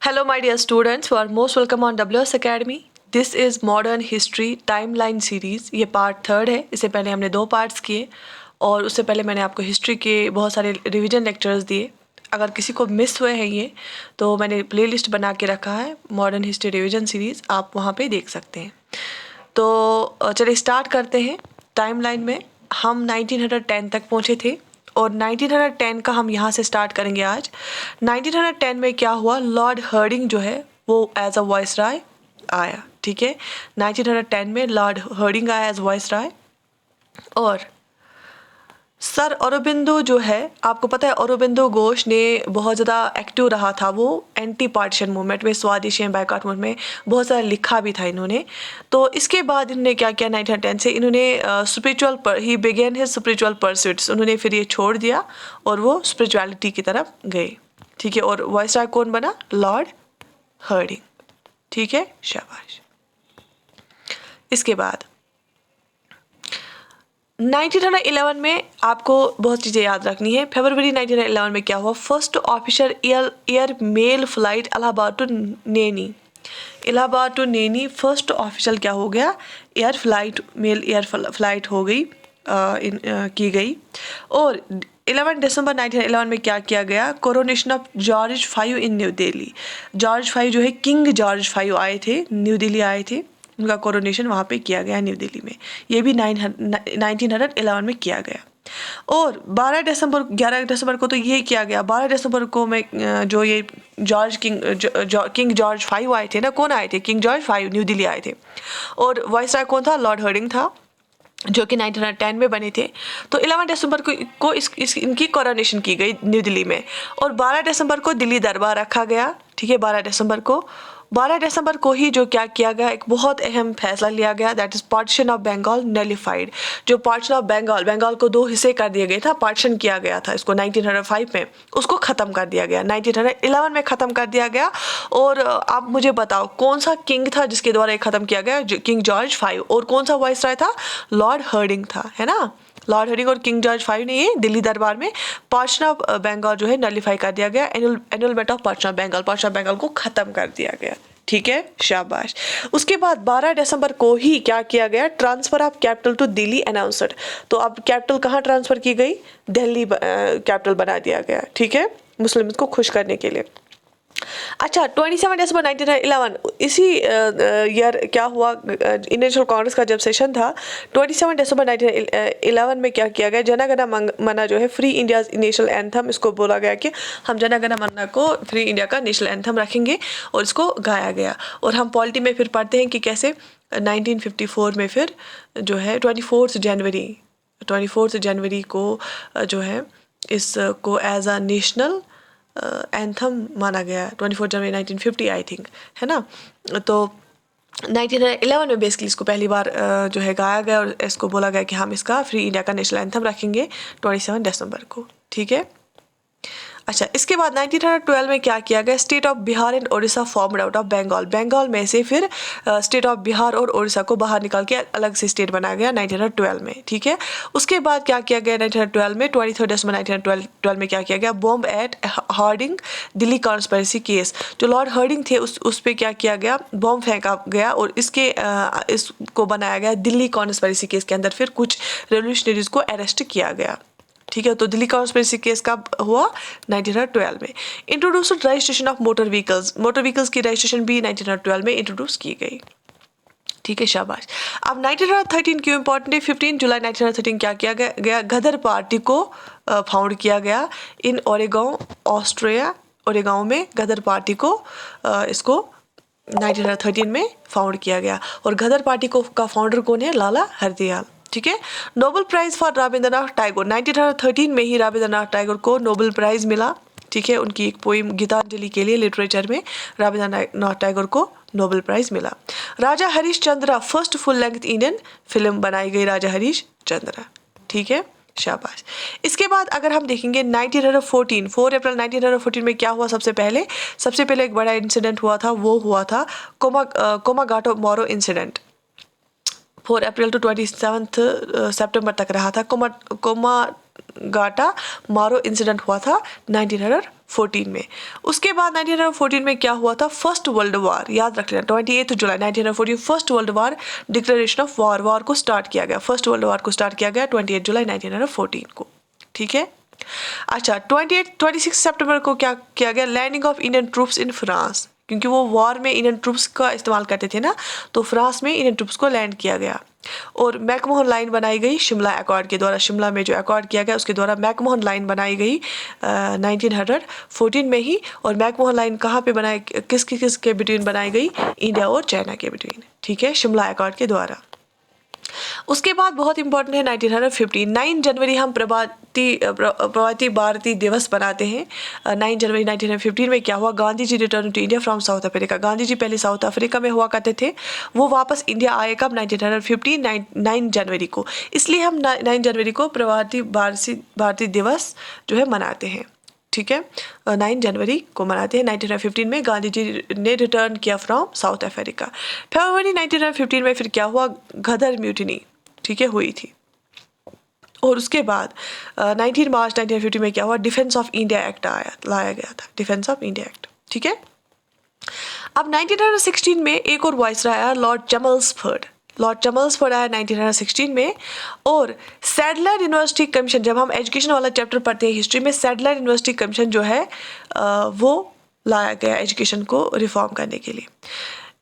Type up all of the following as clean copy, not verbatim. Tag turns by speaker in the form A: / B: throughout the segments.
A: Hello, my dear students. You are most welcome on WS Academy. This is Modern History Timeline Series. ये part third है. इससे पहले हमने 2 parts किए और उससे पहले मैंने आपको हिस्ट्री के बहुत सारे रिवीजन लेक्चर्स दिए. अगर किसी को मिस हुए हैं ये तो मैंने प्लेलिस्ट बना के रखा है मॉडर्न हिस्ट्री रिवीजन सीरीज़, आप वहाँ पे देख सकते हैं. तो चलिए स्टार्ट करते हैं. टाइमलाइन में हम 1910 तक पहुँचे थे और 1910 का हम यहाँ से स्टार्ट करेंगे आज. 1910 में क्या हुआ, लॉर्ड हर्डिंग जो है वो एज अ वॉइसरॉय आया. ठीक है, 1910 में लॉर्ड हर्डिंग आया एज वॉइसरॉय. और सर अरबिंदो जो है, आपको पता है अरबिंदो घोष ने बहुत ज़्यादा एक्टिव रहा था. वो एंटी पार्टीशन मूवमेंट में, स्वदेशी बायकॉट मूवमेंट में बहुत सारा लिखा भी था इन्होंने. तो इसके बाद इन्होंने क्या किया, 1910 से इन्होंने स्पिरिचुअल ही बिगेन हिज स्पिरिचुअल परस्यूट्स. उन्होंने फिर ये छोड़ दिया और वो स्पिरिचुअलिटी की तरफ गए. ठीक है, और वॉइसरॉय कौन बना, लॉर्ड हर्डिंग. ठीक है, शाबाश. इसके बाद 1911 में आपको बहुत चीज़ें याद रखनी है. फरवरी 1911 में क्या हुआ, first official air mail flight Allahabad to Naini. Allahabad to Naini first official क्या हो गया, एयर फ्लाइट हो गई, की गई. और 11 दिसंबर 1911 में क्या किया गया, coronation of George 5 in new Delhi. George 5 जो है, किंग जॉर्ज 5 आए थे, न्यू दिल्ली आए थे. उनका कोरोनेशन वहाँ पे किया गया न्यू दिल्ली में. ये भी 1911 में किया गया. और 11 दिसंबर को तो ये किया गया. 12 दिसंबर को में जो ये किंग जॉर्ज 5 आए थे ना, कौन आए थे, किंग जॉर्ज 5 न्यू दिल्ली आए थे. और वॉइसरॉय कौन था, लॉर्ड हर्डिंग था, जो कि 1910 में बने थे. तो 11 दिसंबर को इनकी कोरोनेशन की गई न्यू दिल्ली में. और 12 दिसंबर को दिल्ली दरबार रखा गया. ठीक है, 12 दिसंबर को ही जो क्या किया गया, एक बहुत अहम फैसला लिया गया, that is partition of Bengal nullified. जो पार्टीशन ऑफ बंगाल को 2 हिस्से कर दिया गया था, पार्टीशन किया गया था इसको 1905 में, उसको ख़त्म कर दिया गया. 1911 में ख़त्म कर दिया गया. और आप मुझे बताओ कौन सा किंग था जिसके द्वारा ये ख़त्म किया गया, किंग जॉर्ज 5. और कौन सा वॉइसरॉय था, लॉर्ड हर्डिंग था, है ना. लॉर्ड हर्डिंग और किंग जॉर्ज 5 ने ये दिल्ली दरबार में पार्टीशन ऑफ बंगाल जो है नलिफाई कर दिया गया. एनुलमेंट ऑफ पार्टीशन ऑफ बंगाल को ख़त्म कर दिया गया. ठीक है, शाबाश. उसके बाद 12 दिसंबर को ही क्या किया गया, transfer of capital to Delhi announced. तो अब कैपिटल कहाँ ट्रांसफर की गई, दिल्ली कैपिटल बना दिया गया. ठीक है, मुस्लिम को खुश करने के लिए. अच्छा, 27 दिसंबर 1911 इसी ईयर क्या हुआ, इंडियन नेशनल कांग्रेस का जब सेशन था, 27 दिसंबर 1911 में क्या किया गया, जनगण मना जो है फ्री इंडिया नेशनल एंथम, इसको बोला गया कि हम जनगण मना को फ्री इंडिया का नेशनल एंथम रखेंगे और इसको गाया गया. और हम पॉलिटी में फिर पढ़ते हैं कि कैसे 1954 में फिर जो है 24 जनवरी को जो है इसको एज अ नेशनल एंथम माना गया. 24 जनवरी 1950 आई थिंक, है ना. तो 1911 में बेसिकली इसको पहली बार जो है गाया गया और इसको बोला गया कि हम इसका फ्री इंडिया का नेशनल एंथम रखेंगे 27 दिसंबर को. ठीक है. अच्छा, इसके बाद 1912 में क्या किया गया, state of Bihar and Orissa formed out of Bengal में से फिर स्टेट ऑफ बिहार और उड़ीसा को बाहर निकाल के अलग से स्टेट बनाया गया 1912 में. ठीक है. उसके बाद क्या किया गया 1912 में, 23 दिसंबर 1912 में क्या किया गया, bomb at Hardinge Delhi conspiracy case. जो लॉर्ड हर्डिंग थे उस पर क्या किया गया, बॉम्ब फेंका गया और इसको बनाया गया दिल्ली कॉन्स्पिरेसी केस के अंदर. फिर कुछ रेवोल्यूशनरीज को अरेस्ट किया गया. ठीक है. तो दिल्ली कॉन्स्पिरेसी केस कब हुआ, 1912 में. Introduced registration of motor vehicles की रजिस्ट्रेशन भी 1912 में इंट्रोड्यूस की गई. ठीक है, शाबाश. अब 1913 क्यों इंपॉर्टेंट है, 15 जुलाई 1913 क्या किया गया, गदर पार्टी को फाउंड किया गया इन ओरेगॉन ऑस्ट्रिया. ओरेगॉन में गदर पार्टी को इसको 1913 में फाउंड किया गया. और गदर पार्टी का फाउंडर कौन है, लाला हरदयाल. ठीक है. Nobel prize for Rabindranath Tagore, 1913 में ही रविंद्रनाथ टैगोर को नोबेल प्राइज मिला. ठीक है. उनकी एक पोइम गीतांजलि के लिए लिटरेचर में रविंद्रनाथ टैगोर को नोबेल प्राइज मिला. Raja Harishchandra first full length Indian film बनाई गई, राजा हरिश्चंद्र. ठीक है, शाबाश. इसके बाद अगर हम देखेंगे 1914, 4 अप्रैल 1914 में क्या हुआ, सबसे पहले एक बड़ा इंसिडेंट हुआ था, वो हुआ था कोमागाटो मोरो इंसिडेंट. 4 अप्रैल टू 27 सितंबर तक रहा था. गाटा मारो इंसिडेंट हुआ था 1914 में। उसके बाद 1914 में क्या हुआ था, फर्स्ट वर्ल्ड वार, याद रख लेना, 28 जुलाई 1914 first world war, declaration of war को स्टार्ट किया गया, फर्स्ट वर्ल्ड वार को स्टार्ट किया गया 28 जुलाई 1914 को, ठीक है। अच्छा 26 सितंबर को क्या किया गया, landing of Indian troops in France, क्योंकि वो वॉर में इंडियन ट्रूप्स का इस्तेमाल करते थे ना, तो फ्रांस में इंडियन ट्रूप्स को लैंड किया गया। और मैकमोहन लाइन बनाई गई शिमला अकॉर्ड के द्वारा, शिमला में जो अकॉर्ड किया गया उसके द्वारा मैकमोहन लाइन बनाई गई 1914 में ही। और मैकमोहन लाइन कहाँ पे बनाई, किस के बिटवीन बनाई गई, इंडिया और चाइना के बिटवीन, ठीक है, शिमला अकॉर्ड के द्वारा। उसके बाद बहुत इंपॉर्टेंट है 1915, 9 जनवरी हम प्रवासी भारतीय दिवस बनाते हैं। 9 जनवरी 1915 में क्या हुआ, Gandhi ji return to India from South Africa, Gandhi ji पहले साउथ अफ्रीका में हुआ करते थे, वो वापस इंडिया आए कब, 1915 9 जनवरी को, इसलिए हम 9 जनवरी को प्रवासी भारतीय दिवस जो है मनाते हैं, ठीक है, 9 जनवरी को मनाते हैं। 1915 में गांधी जी ने रिटर्न किया फ्रॉम साउथ अफ्रीका। फरवरी 1915 में फिर क्या हुआ, गदर म्यूटिनी, ठीक है, हुई थी। और उसके बाद 19 मार्च 1915 में क्या हुआ, डिफेंस ऑफ इंडिया एक्ट लाया गया था, डिफेंस ऑफ इंडिया एक्ट, ठीक है। अब 1916 में एक और वाइसराय आया, लॉर्ड चैमल्सफोर्ड, लॉर्ड चैमल्सफोर्ड आया 1916 में। और सैडलर यूनिवर्सिटी कमीशन, जब हम एजुकेशन वाला चैप्टर पढ़ते हैं हिस्ट्री में, सैडलर यूनिवर्सिटी कमीशन जो है वो लाया गया एजुकेशन को रिफॉर्म करने के लिए।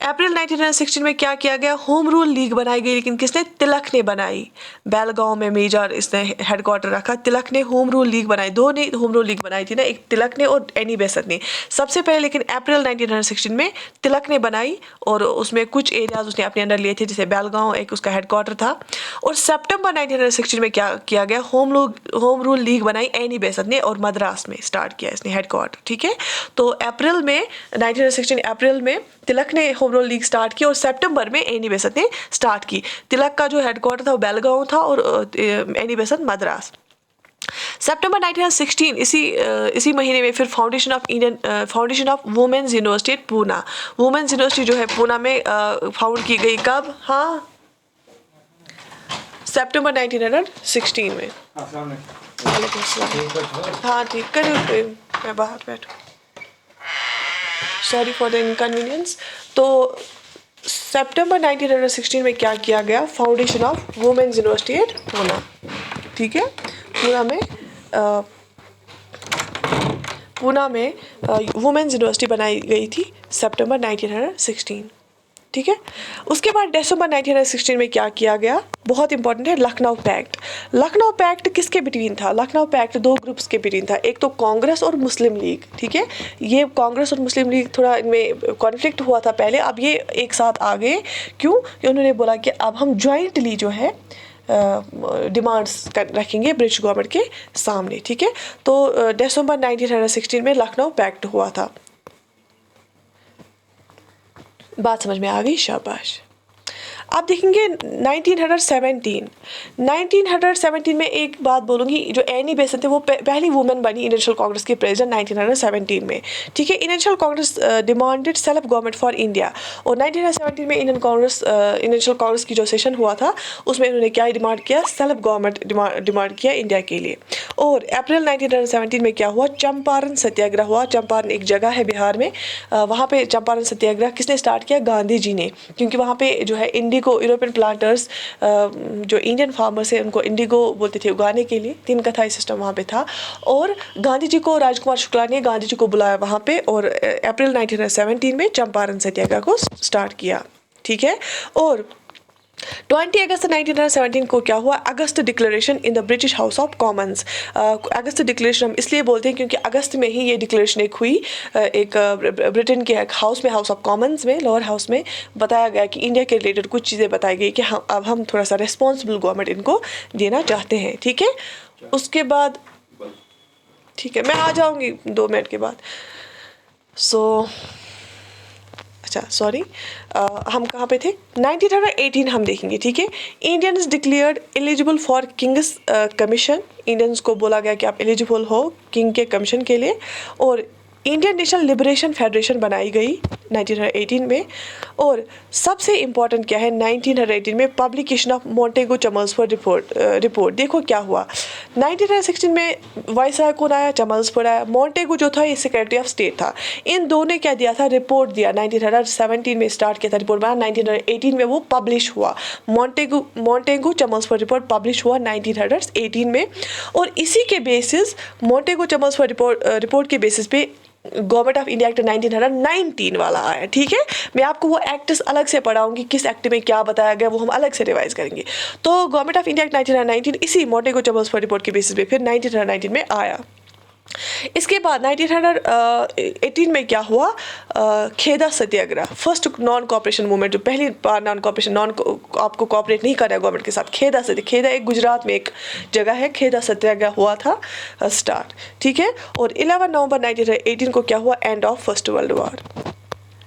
A: अप्रैल 1916 में क्या किया गया, होम रूल लीग बनाई गई, लेकिन किसने, तिलक ने बनाई, बेलगांव में मेजर इसने हेडक्वार्टर रखा, तिलक ने होम रूल लीग बनाई, दो ने होम रूल लीग बनाई थी ना, एक तिलक ने और एनी बेसेंट ने सबसे पहले, लेकिन अप्रैल 1916 में तिलक ने बनाई और उसमें कुछ एरियाज उसने अपने अंदर लिए थे, जैसे बेलगांव एक उसका हेडक्वार्टर था। और सितंबर 1916 में क्या किया गया, होम रूल लीग बनाई एनी बेसेंट ने और मद्रास में स्टार्ट किया इसने हेडक्वार्टर, ठीक है। तो अप्रैल में 1916 अप्रैल में तिलक ने होम रूल लीग स्टार्ट की और सितंबर में एनी बेसेंट ने स्टार्ट की। तिलक का जो हेडक्वार्टर था वो बेलगांव था और एनी बेसेंट मद्रास। सितंबर 1916 इसी महीने में फिर foundation of women's university at Poona, women's university जो है पूना में फाउंड की गई, कब, हाँ सितंबर 1916 में। हाँ ठीक करिए, मैं बाहर बैठूँ, सॉरी फॉर द इनकन्वीनियंस। तो सितंबर 1916 में क्या किया गया, foundation of women's university at Poona, ठीक है, पूना में वुमेन्स यूनिवर्सिटी बनाई गई थी सितंबर 1916, ठीक है। उसके बाद दिसंबर 1916 में क्या किया गया, बहुत इंपॉर्टेंट है, लखनऊ पैक्ट। लखनऊ पैक्ट किसके बिटवीन था, लखनऊ पैक्ट दो ग्रुप्स के बिटवीन था, एक तो कांग्रेस और मुस्लिम लीग, ठीक है। ये कांग्रेस और मुस्लिम लीग थोड़ा इनमें कॉन्फ्लिक्ट हुआ था पहले, अब ये एक साथ आ गए, क्यों, कि उन्होंने बोला कि अब हम जॉइंटली जो है डिमांड्स रखेंगे ब्रिटिश गवर्नमेंट के सामने, ठीक है। तो दिसंबर 1916 में लखनऊ पैक्ट हुआ था। बात समझ में आ गई, शाबाश। आप देखेंगे 1917 में एक बात बोलूँगी, जो एनी बेसेंट थे वो पहली वुमेन बनी इंडियन नेशनल कांग्रेस की प्रेसिडेंट 1917 में, ठीक है। Indian national Congress demanded self government for India, और 1917 में इंडियन नेशनल कांग्रेस की जो सेशन हुआ था उसमें इन्होंने क्या डिमांड किया, सेल्फ गवर्नमेंट डिमांड किया इंडिया के लिए। और अप्रैल 1917 में क्या हुआ, चंपारण सत्याग्रह हुआ। चंपारण एक जगह है बिहार में, वहाँ पे चंपारण सत्याग्रह किसने स्टार्ट किया, गांधी जी ने, क्योंकि वहाँ पे जो है इंडिगो, यूरोपियन प्लांटर्स जो इंडियन फार्मर्स हैं उनको इंडिगो बोलते थे उगाने के लिए, तीन कथाई सिस्टम वहाँ पे था। और गांधी जी को, राजकुमार शुक्ला ने गांधी जी को बुलाया वहाँ पे, और अप्रैल 1917 में चंपारण सत्याग्रह को स्टार्ट किया, ठीक है। और 20 अगस्त 1917 को क्या हुआ, अगस्त declaration in the British House of Commons. अगस्त डिक्लेरेशन हम इसलिए बोलते हैं क्योंकि अगस्त में ही ये डिक्लेरेशन एक हुई, एक ब्रिटेन के हाउस में, हाउस ऑफ कॉमन्स में, लोअर हाउस में बताया गया कि इंडिया के रिलेटेड कुछ चीज़ें बताई गई कि अब हम थोड़ा सा रिस्पॉन्सिबल गवर्नमेंट इनको देना चाहते हैं, ठीक है। उसके बाद ठीक है, मैं आ जाऊँगी 2 मिनट के बाद। अच्छा सॉरी, हम कहाँ पे थे, 1918 हम देखेंगे, ठीक है। Indians declared eligible for Kings commission, Indians को बोला गया कि आप एलिजिबल हो किंग के कमीशन के लिए। और इंडियन नेशनल लिबरेशन फेडरेशन बनाई गई 1918 में। और सबसे इम्पॉर्टेंट क्या है 1918 में पब्लिकेशन ऑफ मोंटेगो चमल्सफोर्ड रिपोर्ट। देखो क्या हुआ 1916 में वाइसराय कौन आया, चमल्सफोर्ड आया। मोंटेगो जो था ये सेक्रेटरी ऑफ स्टेट था। इन दोनों ने क्या दिया था, रिपोर्ट दिया। 1917 में स्टार्ट किया था रिपोर्ट बना, 1918 में वो पब्लिश हुआ। मोंटेगो चमल्सफोर्ड रिपोर्ट पब्लिश हुआ 1918 में। और इसी के बेसिस मोंटेगो चमल्सफोर्ड रिपोर्ट के बेसिस पे गवर्नमेंट ऑफ इंडिया एक्ट 1919 वाला आया। ठीक है, मैं आपको वो एक्ट्स अलग से पढ़ाऊंगी, किस एक्ट में क्या बताया गया वो हम अलग से रिवाइज करेंगे। तो गवर्नमेंट ऑफ इंडिया एक्ट 1919 इसी मोंटेगो चमल्सफोर्ड रिपोर्ट के बेसिस पे फिर 1919 में आया। इसके बाद 1918 में क्या हुआ, खेदा सत्याग्रह, फर्स्ट नॉन कॉपरेशन मूवमेंट, जो पहली बार आपको कॉपरेट नहीं कर रहा है गवर्नमेंट के साथ। खेदा एक गुजरात में एक जगह है, खेदा सत्याग्रह हुआ था स्टार्ट। ठीक है, और 11 नवंबर 1918 को क्या हुआ, end of first world war.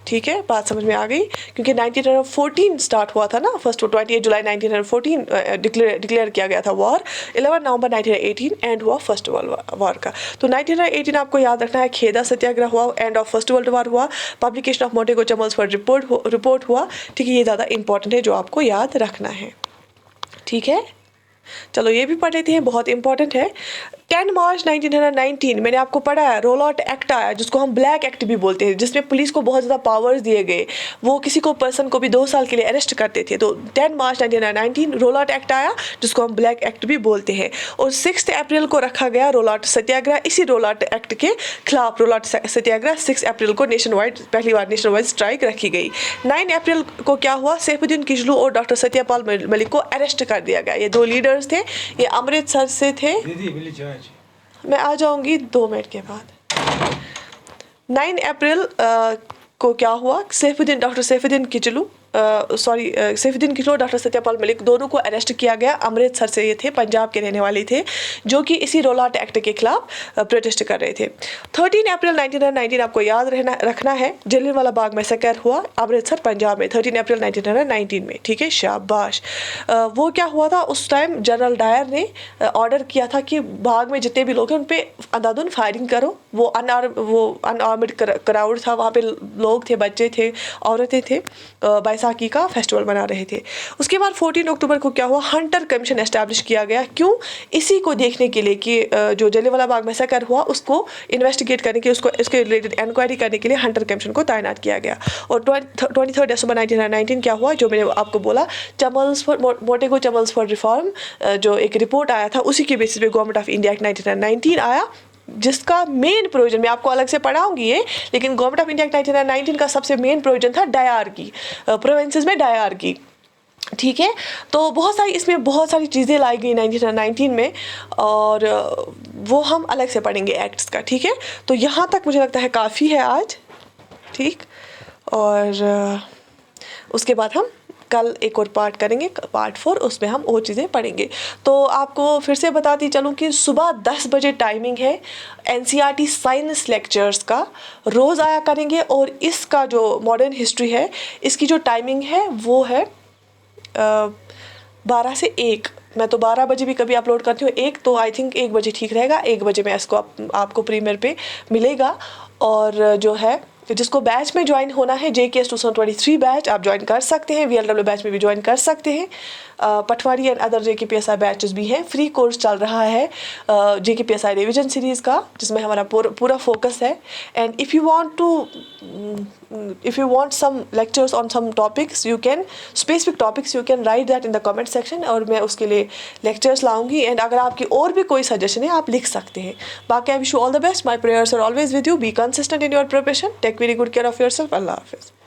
A: ठीक है, बात समझ में आ गई, क्योंकि 1914 स्टार्ट हुआ था ना, फर्स्ट 28 जुलाई 1914 डिक्लेयर किया गया था वॉर। 11 नवंबर 1918 एंड हुआ फर्स्ट वर्ल्ड वॉर का। तो 1918 आपको याद रखना है, खेदा सत्याग्रह हुआ, end of first world war हुआ, पब्लिकेशन ऑफ मोंटेगो चमल्सफोर्ड रिपोर्ट हुआ। ठीक है, ये ज़्यादा इंपॉर्टेंट है जो आपको याद रखना है। ठीक है, चलो ये भी पढ़ लेते हैं, बहुत इंपॉर्टेंट है। 10 मार्च 1919 मैंने आपको पढ़ा है, रोल आउट एक्ट आया, जिसको हम ब्लैक एक्ट भी बोलते हैं, जिसमें पुलिस को बहुत ज़्यादा पावर्स दिए गए। वो किसी को पर्सन को भी 2 साल के लिए अरेस्ट करते थे। तो 10 मार्च 1919 रोल आउट एक्ट आया, जिसको हम ब्लैक एक्ट भी बोलते हैं। और 6 अप्रैल को रखा गया रोल आउट सत्याग्रह। इसी रोल आउट एक्ट के खिलाफ रोल आउट सत्याग्रह 6 अप्रैल को पहली बार नेशन वाइड स्ट्राइक रखी गई। 9 अप्रैल को क्या हुआ, सैफुद्दीन किचलू और डॉक्टर सत्यपाल मलिक को अरेस्ट कर दिया गया। ये 2 लीडर्स थे, ये अमृतसर से थे। मैं आ जाऊंगी 2 मिनट के बाद। 9 अप्रैल को क्या हुआ, डॉक्टर सैफुद्दीन किचलू और डॉक्टर सत्यपाल मलिक दोनों को अरेस्ट किया गया। अमृतसर से ये थे, पंजाब के रहने वाले थे, जो कि इसी रोल आउट एक्ट के खिलाफ प्रोटेस्ट कर रहे थे। 13 अप्रैल 1919 आपको याद रखना है, जलियांवाला बाग मैसेकर हुआ अमृतसर पंजाब में 13 अप्रैल 1919 में। ठीक है, शाबाश। वो क्या हुआ था, उस टाइम जनरल डायर ने ऑर्डर किया था कि बाग में जितने भी लोग हैं उन पे अंधाधुंध फायरिंग करो। वो अनआर्म्ड क्राउड था, वहाँ पे लोग थे, बच्चे थे, औरतें थे, बैसाखी का फेस्टिवल मना रहे थे। उसके बाद 14 अक्टूबर को क्या हुआ, हंटर कमीशन एस्टैब्लिश किया गया। क्यों, इसी को देखने के लिए कि जो जलियांवाला बाग मैसेकर हुआ उसको इन्वेस्टिगेट करने के, इसके रिलेटेड इंक्वायरी करने के लिए हंटर कमीशन को तैनात किया गया। और 23 दिसंबर 1919 क्या हुआ, जो मैंने आपको बोला, मोंटेगो चमल्सफोर्ड रिफॉर्म जो एक रिपोर्ट आया था, उसी के बेसिस पे गवर्नमेंट ऑफ इंडिया एक्ट 1919 आया, जिसका मेन प्रोविजन मैं आपको अलग से पढ़ाऊंगी ये, लेकिन गवर्नमेंट ऑफ इंडिया 1919 का सबसे मेन प्रोविजन था डायरकी, प्रोविंसेस में डायरकी। ठीक है, तो इसमें बहुत सारी चीज़ें लाई गई 1919 में, और वो हम अलग से पढ़ेंगे एक्ट्स का। ठीक है, तो यहाँ तक मुझे लगता है काफ़ी है आज। ठीक, और उसके बाद हम कल एक और पार्ट करेंगे, पार्ट 4, उसमें हम और चीज़ें पढ़ेंगे। तो आपको फिर से बताती चलूँ कि सुबह 10 बजे टाइमिंग है NCERT साइंस लेक्चर्स का, रोज़ आया करेंगे। और इसका जो मॉडर्न हिस्ट्री है, इसकी जो टाइमिंग है वो है 12 से 1। मैं तो 12 बजे भी कभी अपलोड करती हूँ, 1 तो आई थिंक 1 बजे ठीक रहेगा। 1 बजे मैं इसको आपको प्रीमियर पे मिलेगा। और जो है, जिसको बैच में ज्वाइन होना है, JKS 2023 बैच, आप ज्वाइन कर सकते हैं। VLW बैच में भी ज्वाइन कर सकते हैं। पटवारी एंड अदर JKPSI बैचेस भी हैं। फ्री कोर्स चल रहा है JKPSI रिवीजन सीरीज़ का, जिसमें हमारा पूरा फोकस है। And if you want some lectures on some topics, you can specific topics, you can write that in the comment section, और मैं उसके लिए लेक्चर्स लाऊंगी। एंड अगर आपकी और भी कोई सजेशन है, आप लिख सकते हैं। बाकी I wish you all the best. My prayers are always with you. Be consistent in your preparation. Take very good care of your self. अल्लाह हाफिज़।